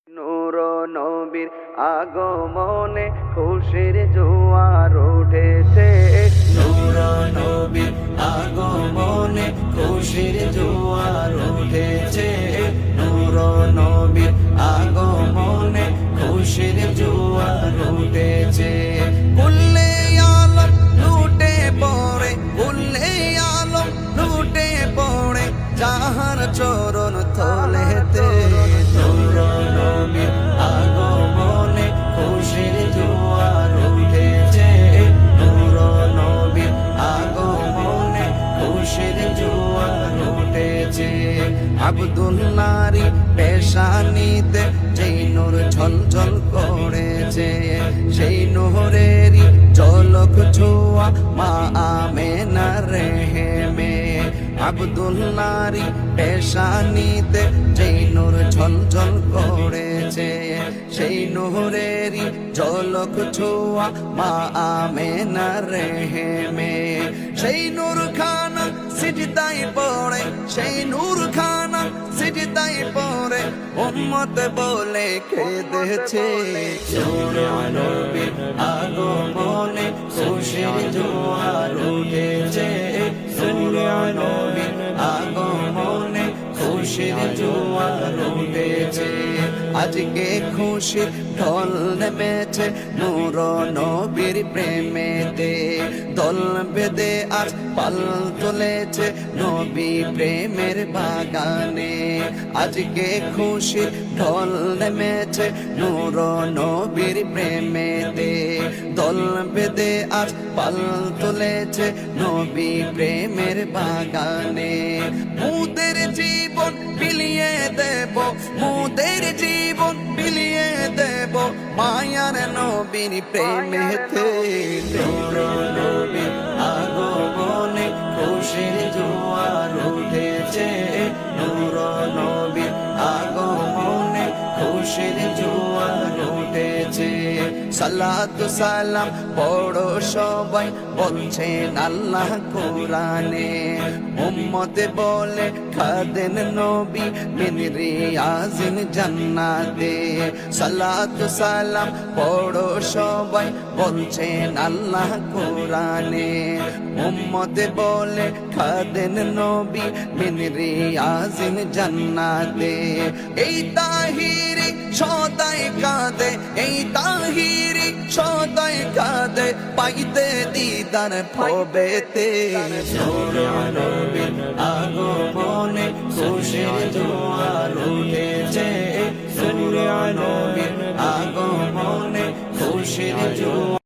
নূর নবীর আগমনে খুশির জোয়ার উঠেছে। নূর নবীর আগমনে খুশির জোয়ার উঠেছে। নূর নবীর আগমনে খুশির জোয়ার উঠেছে। কুল্লে আলম লুটে পড়ে, কুল্লে আলম লুটে পড়ে যাহার চরণ তলেতে। নূর নবীর আগমনে খুশির জোয়ার উঠেছে। নূর নবীর আগমনে খুশির জোয়ার উঠেছে। আব্দুল্লাহর পেশানিতে যেই নূর ঝলঝল করেছে, সেই নূরেরই ঝলক ছোঁয়া মা আমেনার রেহেমে। আব্দুল্লাহর পেশানিতে যেই নূর ঝলঝল করেছে, সেই নূরেরই ঝলক ছোঁয়া মা আমেনার রেহেমে। সেই নূর খানা সিজদায় পড়ে, সেই নূর খানা সিজদায় পড়ে উম্মত বলে কেঁদেছে। নূর নবীর আগমনে খুশির জোয়ার উঠেছে। নূর নবীর আগমনে খুশির জোয়ার উঠেছে। আজকে খুশির ঢল নেমেছে নূর নবীর প্রেমেতে। দল বেঁধে আজ পাল তুলেছে নবী প্রেমের বাগানে। আজকে খুশির ঢল নেমেছে নূর নবীর প্রেমেতে। দল বেঁধে আজ পাল তুলেছে নবী প্রেমের বাগানে। মুদের জীবন বিলিয়ে দেব, মুদের জীবন বিলিয়ে দেব মায়ার নবীর প্রেমেতে। নূর নবীর আগমনে খুশির জোয়ার উঠেছে। নূর নবীর আগমনে খুশির জোয়ার উঠেছে। সালাতু সালাম পড়ো সবাই বলছেন আল্লাহ কোরআনে। উম্মতে বলে খাদেন নবী মিন রিয়াজিন জান্নাতে। সালাতু সালাম পড়ো সবাই বলছেন আল্লাহ কোরআনে। উম্মতে বলে খাদেন নবী মিন রিয়াজিন জান্নাতে। এই তাহিরি সদাই কাঁদে, এই তাহিরি সদাই কাঁদে পাইতে দিদার ভবেতে। নূর নবীর আগমনে খুশির জোয়ার উঠেছে। নূর নবীর আগমনে খুশির জোয়ার